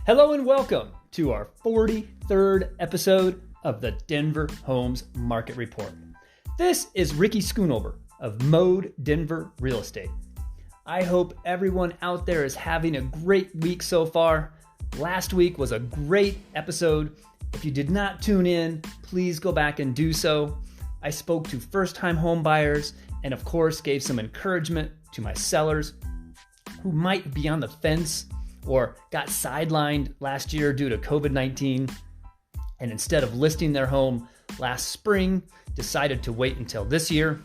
Hello and welcome to our 43rd episode of the Denver Homes Market Report. This is Ricky.schoonover of Mode Denver Real Estate. I hope everyone out there is having a great week so far. Last week was a great episode. If you did not tune in, please go back and do so. I spoke to first-time home buyers and of course gave some encouragement to my sellers who might be on the fence or got sidelined last year due to COVID-19 and instead of listing their home last spring, decided to wait until this year.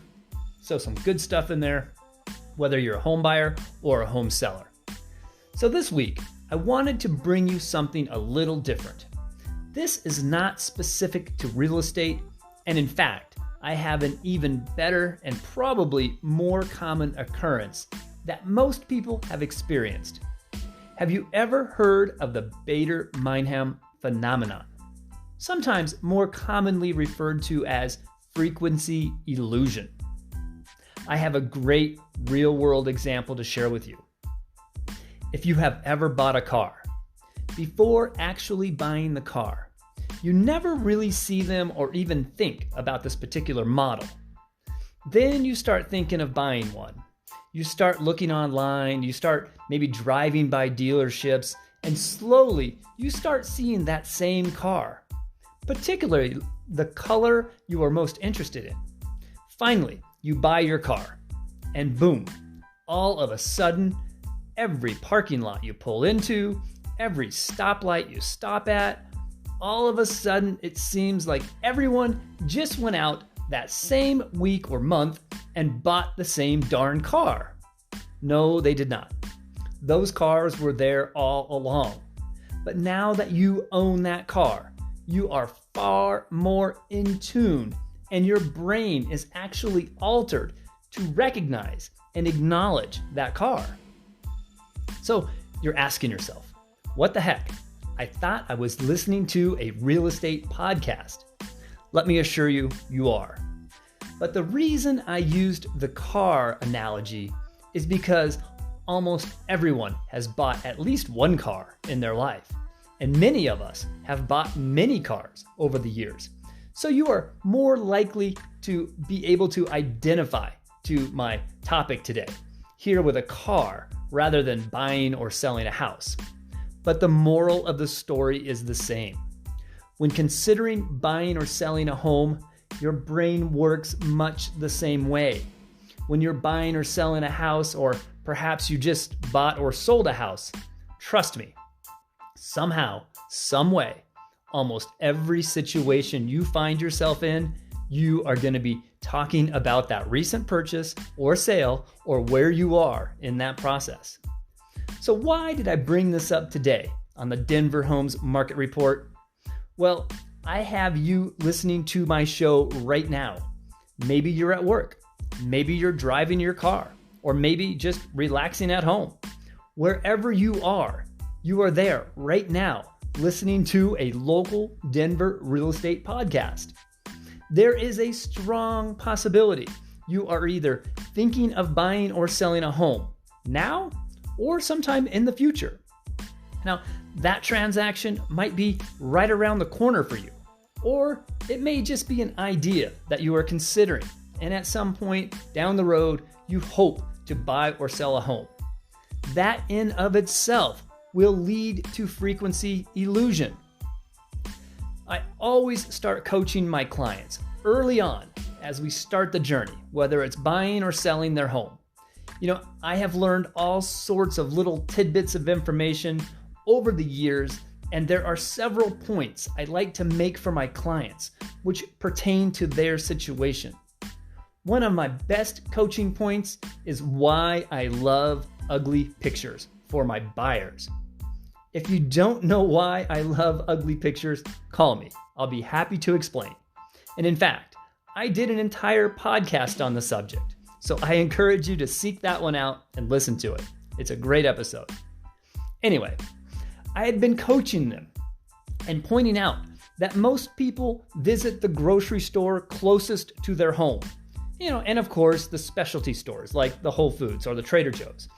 So some good stuff in there, whether you're a home buyer or a home seller. So this week, I wanted to bring you something a little different. This is not specific to real estate, and in fact, I have an even better and probably more common occurrence that most people have experienced. Have you ever heard of the Baader-Meinhof Phenomenon? Sometimes more commonly referred to as frequency illusion. I have a great real-world example to share with you. If you have ever bought a car, before actually buying the car, you never really see them or even think about this particular model. Then you start thinking of buying one. You start looking online, you start maybe driving by dealerships, and slowly you start seeing that same car, particularly the color you are most interested in. Finally, you buy your car, and boom, all of a sudden, every parking lot you pull into, every stoplight you stop at, all of a sudden it seems like everyone just went out that same week or month and bought the same darn car. No, they did not. Those cars were there all along. But now that you own that car, you are far more in tune and your brain is actually altered to recognize and acknowledge that car. So you're asking yourself, what the heck? I thought I was listening to a real estate podcast. Let me assure you, you are. But the reason I used the car analogy is because almost everyone has bought at least one car in their life. And many of us have bought many cars over the years. So you are more likely to be able to identify to my topic today, here with a car rather than buying or selling a house. But the moral of the story is the same. When considering buying or selling a home, your brain works much the same way. When you're buying or selling a house, or perhaps you just bought or sold a house, trust me, somehow, some way, almost every situation you find yourself in, you are going to be talking about that recent purchase or sale or where you are in that process. So why did I bring this up today on the Denver Homes Market Report? Well, I have you listening to my show right now. Maybe you're at work. Maybe you're driving your car. Or maybe just relaxing at home. Wherever you are there right now listening to a local Denver real estate podcast. There is a strong possibility you are either thinking of buying or selling a home now or sometime in the future. Now, that transaction might be right around the corner for you, or it may just be an idea that you are considering, and at some point down the road, you hope to buy or sell a home. That in of itself will lead to frequency illusion. I always start coaching my clients early on as we start the journey, whether it's buying or selling their home. I have learned all sorts of little tidbits of information over the years, and there are several points I like to make for my clients which pertain to their situation. One of my best coaching points is why I love ugly pictures for my buyers. If you don't know why I love ugly pictures, call me. I'll be happy to explain. And in fact, I did an entire podcast on the subject, so I encourage you to seek that one out and listen to it. It's a great episode. Anyway, I had been coaching them and pointing out that most people visit the grocery store closest to their home. And of course, the specialty stores like the Whole Foods or the Trader Joe's.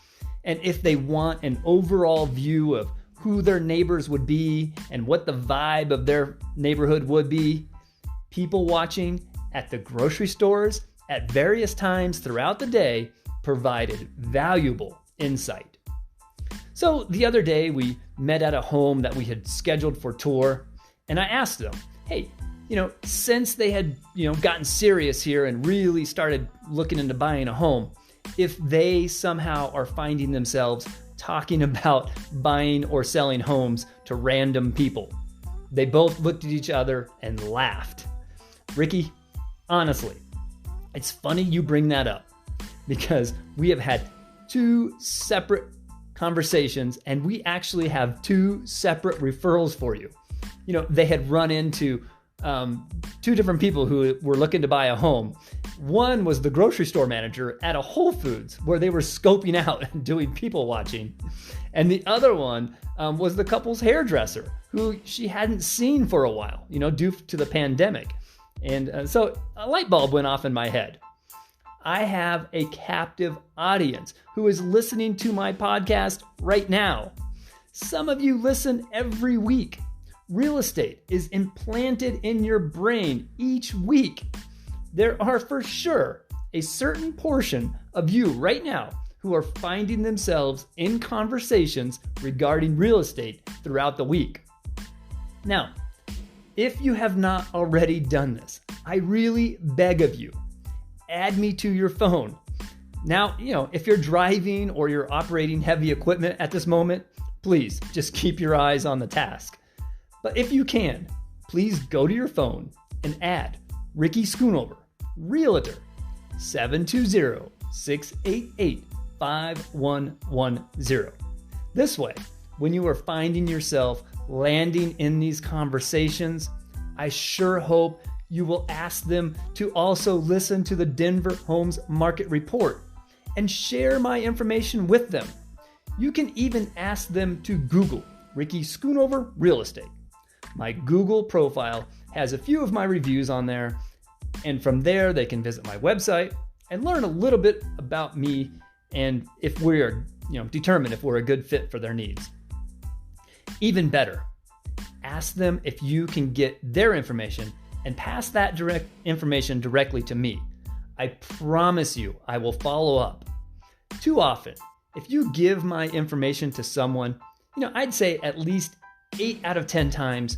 And if they want an overall view of who their neighbors would be and what the vibe of their neighborhood would be. People watching at the grocery stores at various times throughout the day provided valuable insight. So the other day we met at a home that we had scheduled for tour, and I asked them, hey, since they had, gotten serious here and really started looking into buying a home, if they somehow are finding themselves talking about buying or selling homes to random people. They both looked at each other and laughed. Ricky, honestly, it's funny you bring that up because we have had 2 separate conversations and we actually have 2 separate referrals for you. They had run into 2 different people who were looking to buy a home. One was the grocery store manager at a Whole Foods where they were scoping out and doing people watching. And the other one was the couple's hairdresser who she hadn't seen for a while, due to the pandemic. And so a light bulb went off in my head. I have a captive audience who is listening to my podcast right now. Some of you listen every week. Real estate is implanted in your brain each week. There are for sure a certain portion of you right now who are finding themselves in conversations regarding real estate throughout the week. Now, if you have not already done this, I really beg of you, add me to your phone. Now, if you're driving or you're operating heavy equipment at this moment, please just keep your eyes on the task. But if you can, please go to your phone and add Ricky Schoonover, Realtor, 720-688-5110. This way, when you are finding yourself landing in these conversations, I sure hope you will ask them to also listen to the Denver Homes Market Report and share my information with them. You can even ask them to Google Ricky Schoonover Real Estate. My Google profile has a few of my reviews on there, and from there they can visit my website and learn a little bit about me and if we're, determine if we're a good fit for their needs. Even better, ask them if you can get their information and pass that direct information directly to me. I promise you I will follow up. Too often, if you give my information to someone, I'd say at least 8 out of 10 times,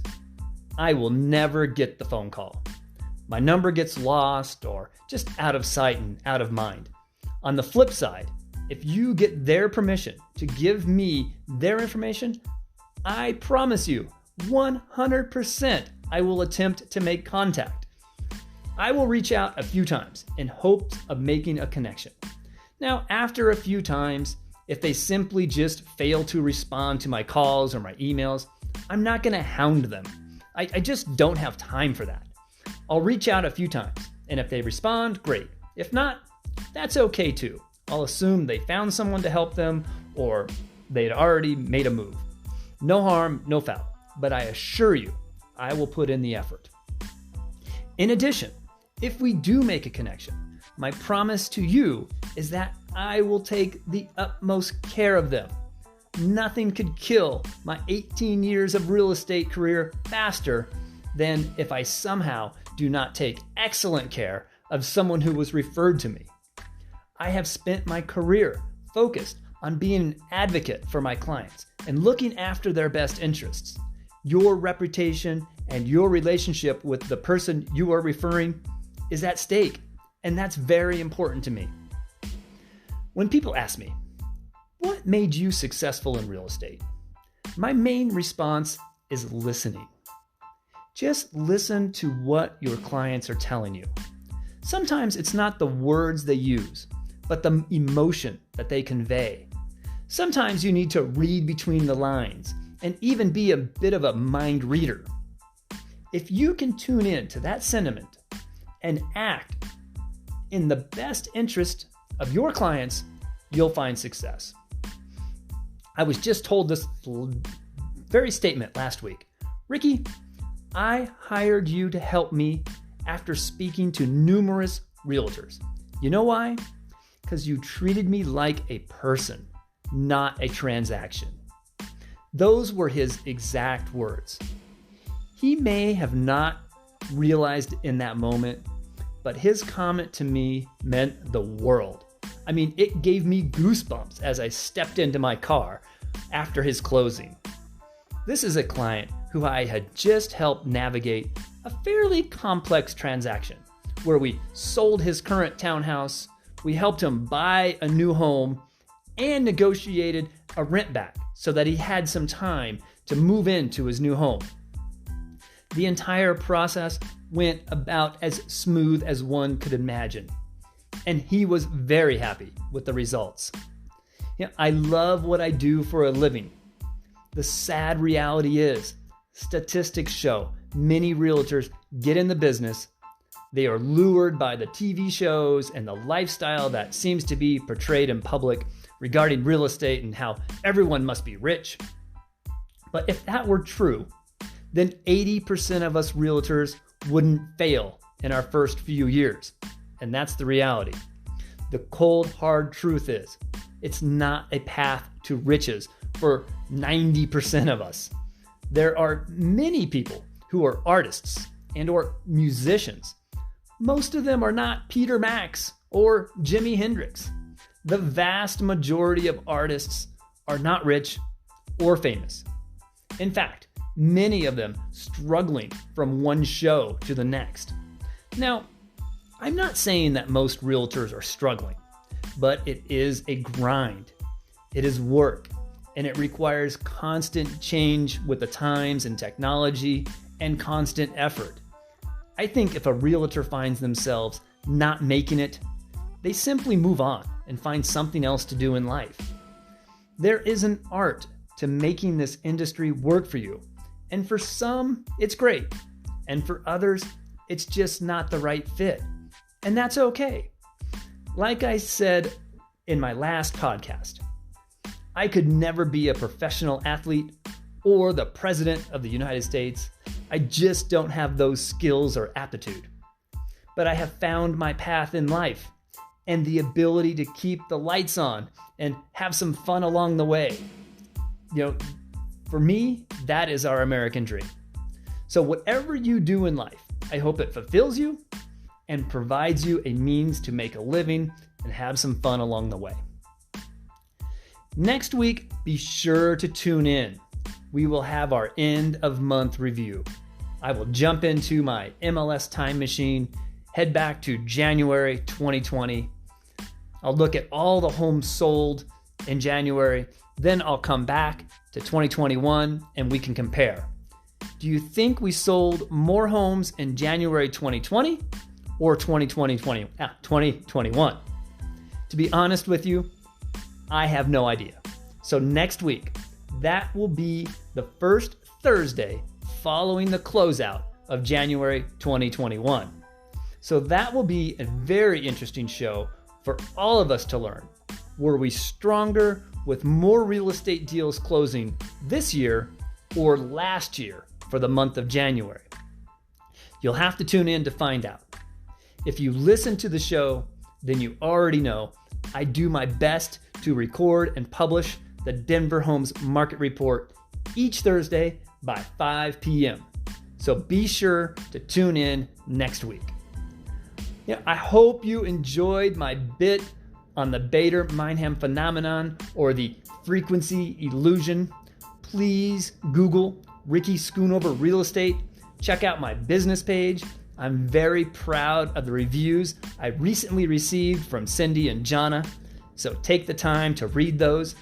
I will never get the phone call. My number gets lost or just out of sight and out of mind. On the flip side, if you get their permission to give me their information, I promise you 100% I will attempt to make contact. I will reach out a few times in hopes of making a connection. Now, after a few times, if they simply just fail to respond to my calls or my emails, I'm not going to hound them. I just don't have time for that. I'll reach out a few times, and if they respond, great. If not, that's okay too. I'll assume they found someone to help them or they'd already made a move. No harm, no foul, but I assure you, I will put in the effort. In addition, if we do make a connection, my promise to you is that I will take the utmost care of them. Nothing could kill my 18 years of real estate career faster than if I somehow do not take excellent care of someone who was referred to me. I have spent my career focused on being an advocate for my clients and looking after their best interests. Your reputation and your relationship with the person you are referring is at stake, and that's very important to me. When people ask me, what made you successful in real estate? My main response is listening. Just listen to what your clients are telling you. Sometimes it's not the words they use, but the emotion that they convey. Sometimes you need to read between the lines and even be a bit of a mind reader. If you can tune in to that sentiment and act in the best interest of your clients, you'll find success. I was just told this very statement last week. Ricky, I hired you to help me after speaking to numerous realtors. You know why? Because you treated me like a person, not a transaction. Those were his exact words. He may have not realized in that moment, but his comment to me meant the world. I mean, it gave me goosebumps as I stepped into my car after his closing. This is a client who I had just helped navigate a fairly complex transaction where we sold his current townhouse, we helped him buy a new home, and negotiated a rent back so that he had some time to move into his new home. The entire process went about as smooth as one could imagine, and he was very happy with the results. I love what I do for a living. The sad reality is, statistics show many realtors get in the business. They are lured by the TV shows and the lifestyle that seems to be portrayed in public regarding real estate and how everyone must be rich. But if that were true, then 80% of us realtors wouldn't fail in our first few years. And that's the reality. The cold, hard truth is, it's not a path to riches for 90% of us. There are many people who are artists and or musicians. Most of them are not Peter Max or Jimi Hendrix. The vast majority of artists are not rich or famous. In fact, many of them struggling from one show to the next. Now, I'm not saying that most realtors are struggling, but it is a grind. It is work, and it requires constant change with the times and technology and constant effort. I think if a realtor finds themselves not making it, they simply move on and find something else to do in life. There is an art to making this industry work for you, and for some, it's great, and for others, it's just not the right fit, and that's okay. Like I said in my last podcast, I could never be a professional athlete or the president of the United States. I just don't have those skills or aptitude. But I have found my path in life and the ability to keep the lights on and have some fun along the way. For me, that is our American dream. So whatever you do in life, I hope it fulfills you and provides you a means to make a living and have some fun along the way. Next week, be sure to tune in. We will have our end of month review. I will jump into my MLS time machine, head back to January 2020. I'll look at all the homes sold in January. Then I'll come back to 2021 and we can compare. Do you think we sold more homes in January 2020 or 2021? To be honest with you, I have no idea. So next week, that will be the first Thursday following the closeout of January 2021. So that will be a very interesting show for all of us to learn. Were we stronger with more real estate deals closing this year or last year for the month of January? You'll have to tune in to find out. If you listen to the show, then you already know I do my best to record and publish the Denver Homes Market Report each Thursday by 5 p.m. So be sure to tune in next week. I hope you enjoyed my bit on the Baader-Meinhof Phenomenon or the frequency illusion. Please Google Ricky Schoonover Real Estate. Check out my business page. I'm very proud of the reviews I recently received from Cindy and Jonna, so take the time to read those.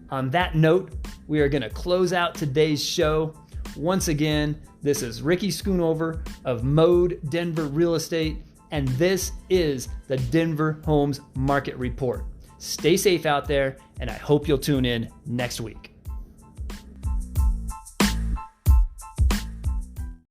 On that note, we are going to close out today's show. Once again, this is Ricky Schoonover of Mode Denver Real Estate, and this is the Denver Homes Market Report. Stay safe out there, and I hope you'll tune in next week.